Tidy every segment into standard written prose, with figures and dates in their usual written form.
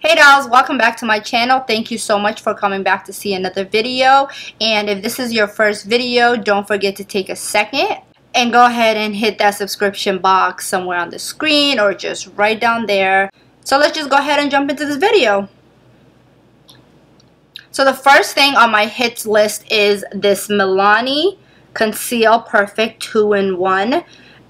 Hey dolls, welcome back to my channel. Thank you so much for coming back to see another video. And if this is your first video, don't forget to take a second and go ahead and hit that subscription box somewhere on the screen or just right down there. So let's just go ahead and jump into this video. So the first thing on my hits list is this Milani Conceal Perfect 2-in-1.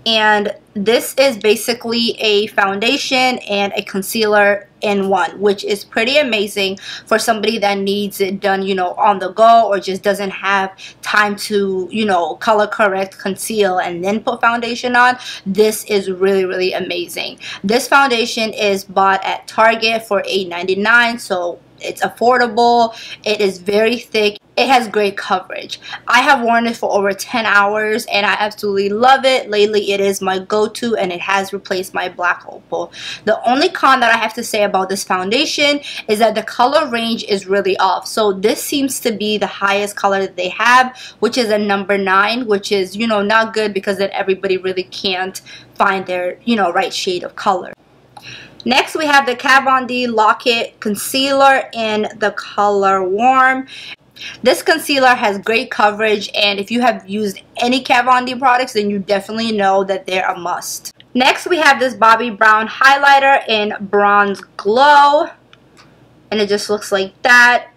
And this is basically a foundation and a concealer in one, which is pretty amazing for somebody that needs it done, on the go, or just doesn't have time to, color correct, conceal, and then put foundation on. This is really amazing. This foundation is bought at Target for $8.99, so it's affordable. It is very thick. It has great coverage. I have worn it for over 10 hours and I absolutely love it. Lately it is my go-to and it has replaced my black opal. The only con that I have to say about this foundation is that the color range is really off. So this seems to be the highest color that they have, which is a number 9, which is, not good because then everybody really can't find their, right shade of color. Next, we have the KVD Lock-It Concealer in the color Warm. This concealer has great coverage, and if you have used any KVD products, then you definitely know that they're a must. Next, we have this Bobbi Brown highlighter in Bronze Glow, and it just looks like that.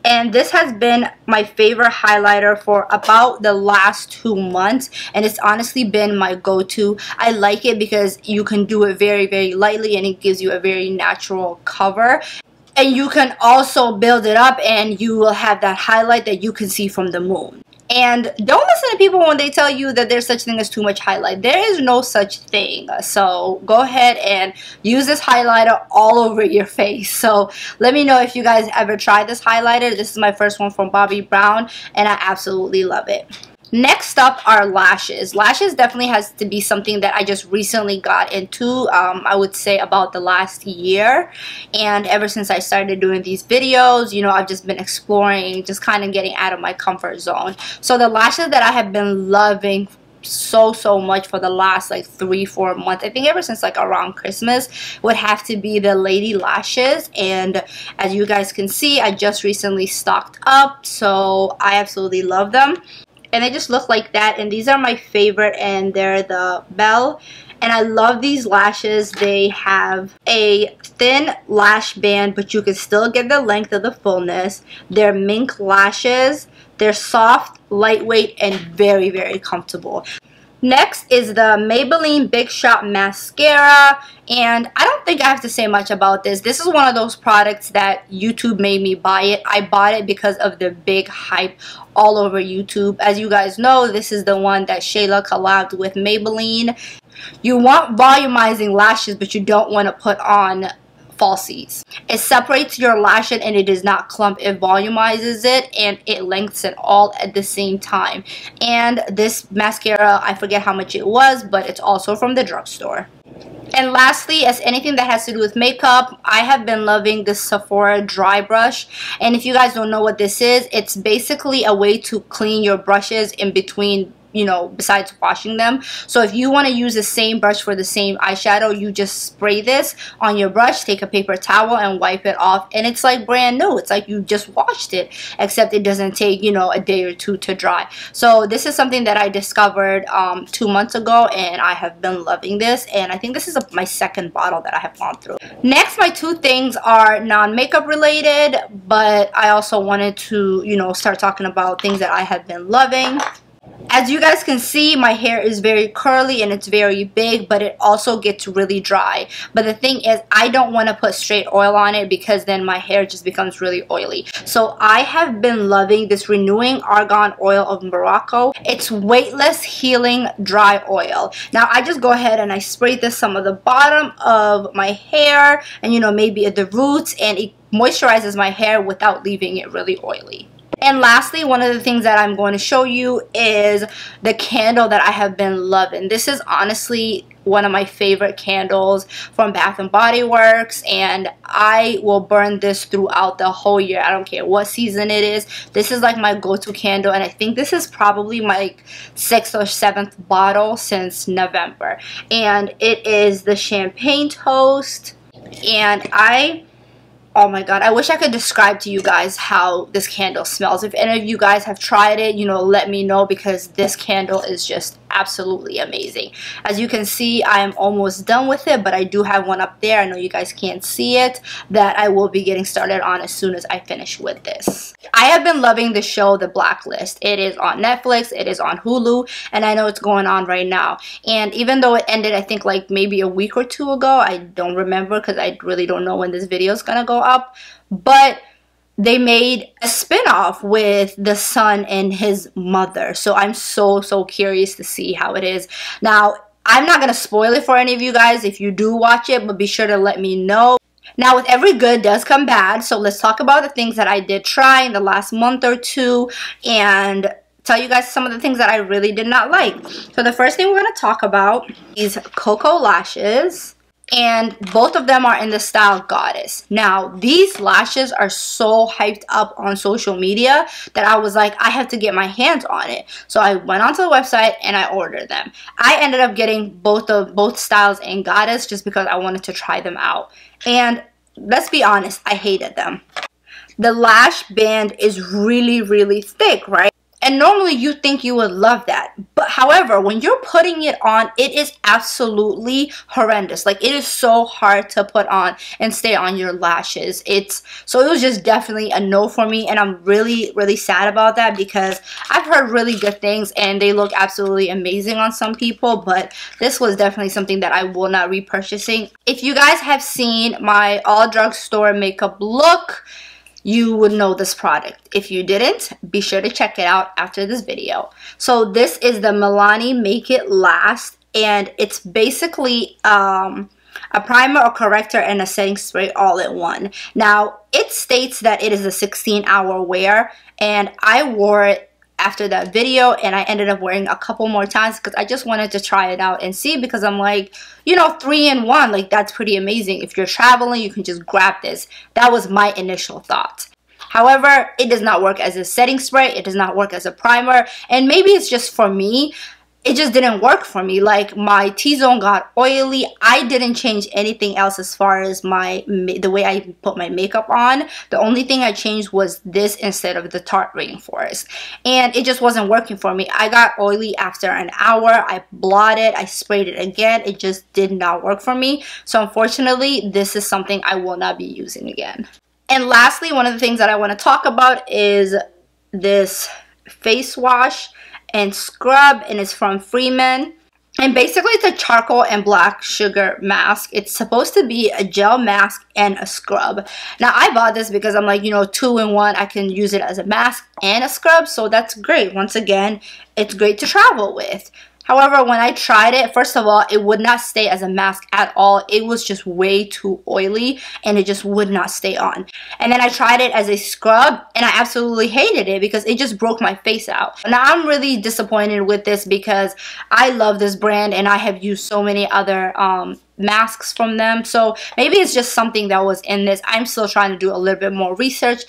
And this has been my favorite highlighter for about the last 2 months, and it's honestly been my go-to. I like it because you can do it very lightly and it gives you a very natural cover. And you can also build it up and you will have that highlight that you can see from the moon. And don't listen to people when they tell you that there's such thing as too much highlight. There is no such thing. So go ahead and use this highlighter all over your face. So let me know if you guys ever tried this highlighter. This is my first one from Bobbi Brown and I absolutely love it. Next up are lashes. Lashes definitely has to be something that I just recently got into, I would say about the last year. And ever since I started doing these videos, I've just been exploring, just kind of getting out of my comfort zone. So the lashes that I have been loving so much for the last like 3-4 months, I think ever since like around Christmas, would have to be the Lady Lashes. And as you guys can see, I just recently stocked up, so I absolutely love them. And they just look like that, and these are my favorite, and they're the Belle. And I love these lashes. They have a thin lash band, but you can still get the length of the fullness. They're mink lashes. They're soft, lightweight, and very comfortable. Next is the Maybelline Big Shot Mascara, and I don't think I have to say much about this. This is one of those products that YouTube made me buy it. I bought it because of the big hype all over YouTube. As you guys know, this is the one that Shayla collabed with Maybelline. You want volumizing lashes, but you don't want to put on falsies. It separates your lash and it does not clump. It volumizes it and it lengthens it all at the same time. And this mascara, I forget how much it was, but it's also from the drugstore. And lastly, as anything that has to do with makeup, I have been loving this Sephora Dry brush. And if you guys don't know what this is, it's basically a way to clean your brushes in between, besides washing them. So if you want to use the same brush for the same eyeshadow, you just spray this on your brush, take a paper towel and wipe it off, and it's like brand new. It's like you just washed it, except it doesn't take, a day or two to dry. So this is something that I discovered 2 months ago, and I have been loving this, and I think this is my second bottle that I have gone through. Next, my 2 things are non-makeup related, but I also wanted to, start talking about things that I have been loving. As you guys can see, my hair is very curly and it's very big, but it also gets really dry. But the thing is, I don't want to put straight oil on it because then my hair just becomes really oily. So I have been loving this Renewing Argan Oil of Morocco. It's weightless healing dry oil. Now I just go ahead and I spray this some of the bottom of my hair and maybe at the roots, and it moisturizes my hair without leaving it really oily. And lastly, one of the things that I'm going to show you is the candle that I have been loving. This is honestly one of my favorite candles from Bath & Body Works, and I will burn this throughout the whole year. I don't care what season it is. This is like my go-to candle, and I think this is probably my 6th or 7th bottle since November. And it is the Champayne Toast, and I Oh my god, I wish I could describe to you guys how this candle smells. If any of you guys have tried it, you know, let me know, because this candle is just absolutely amazing. As you can see, I am almost done with it, but I do have one up there. I know you guys can't see it, that I will be getting started on as soon as I finish with this. I have been loving the show, The Blacklist. It is on Netflix, it is on Hulu, and I know it's going on right now. And even though it ended, I think like maybe a week or two ago, I don't remember because I really don't know when this video is gonna go up, but they made a spin-off with the son and his mother. So I'm so curious to see how it is. Now, I'm not gonna spoil it for any of you guys if you do watch it, but be sure to let me know. Now, with every good does come bad, so let's talk about the things that I did try in the last month or two and tell you guys some of the things that I really did not like. So the first thing we're going to talk about is KOKO lashes, and both of them are in the style Goddess. Now, these lashes are so hyped up on social media that I was like, I have to get my hands on it. So I went onto the website and I ordered them. I ended up getting both styles in Goddess just because I wanted to try them out. And let's be honest, I hated them. The lash band is really thick, right? And normally you think you would love that. But however, when you're putting it on, it is absolutely horrendous. Like, it is so hard to put on and stay on your lashes. So it was just definitely a no for me. And I'm really sad about that, because I've heard really good things and they look absolutely amazing on some people. But this was definitely something that I will not be purchasing. If you guys have seen my all drugstore makeup look, you would know this product. If you didn't, be sure to check it out after this video. So this is the Milani Make It Last, and it's basically a primer, a corrector, and a setting spray all in one. Now, it states that it is a 16-hour wear, and I wore it after that video, and I ended up wearing a couple more times because I just wanted to try it out and see, because I'm like, you know, 3-in-1, like, that's pretty amazing. If you're traveling, you can just grab this. That was my initial thought. However, it does not work as a setting spray, it does not work as a primer, and maybe it's just for me, it just didn't work for me. Like, my T-zone got oily. I didn't change anything else as far as the way I put my makeup on. The only thing I changed was this instead of the Tarte Rainforest. And it just wasn't working for me. I got oily after an hour. I blotted, I sprayed it again. It just did not work for me. So unfortunately, this is something I will not be using again. And lastly, one of the things that I want to talk about is this face wash and scrub, and it's from Freeman. And basically it's a charcoal and black sugar mask. It's supposed to be a gel mask and a scrub. Now, I bought this because I'm like, you know, 2-in-1, I can use it as a mask and a scrub, so that's great. Once again, it's great to travel with. However, when I tried it, first of all, it would not stay as a mask at all. It was just way too oily and it just would not stay on. And then I tried it as a scrub and I absolutely hated it because it just broke my face out. Now, I'm really disappointed with this because I love this brand and I have used so many other masks from them, so maybe it's just something that was in this. I'm still trying to do a little bit more research.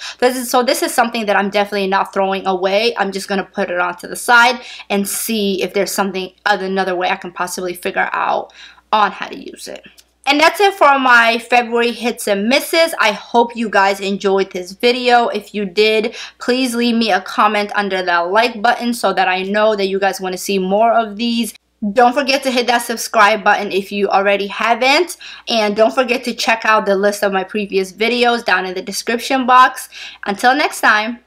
So this is something that I'm definitely not throwing away. I'm just gonna put it onto the side and see if there's something another way I can possibly figure out on how to use it. And that's it for my February hits and misses. I hope you guys enjoyed this video. If you did, please leave me a comment under that like button so that I know that you guys want to see more of these. Don't forget to hit that subscribe button if you already haven't. And don't forget to check out the list of my previous videos down in the description box. Until next time.